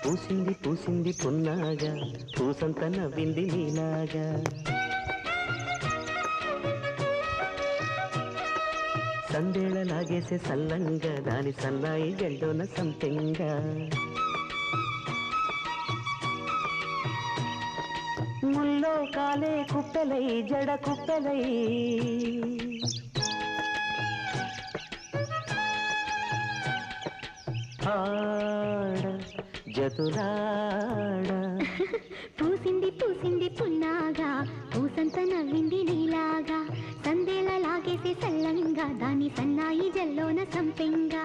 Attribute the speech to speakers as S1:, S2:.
S1: పూసింది పూసింది పున్నాగా పూసంత నవ్వింది నీలాగా సందేళ లాగేసే సల్లంగా దాని సన్నాయి జెండోన సంపెంగా ముల్లో కాలే కుప్పెలై జడ కుప్పెలై ఆడ జతులాడ
S2: పూసింది పూసింది పున్నాగా పూసంత నవ్వింది నీలాగా సందేళ లాగేసే సల్లంగా దాని సన్నాయి జల్లోన సంపెంగా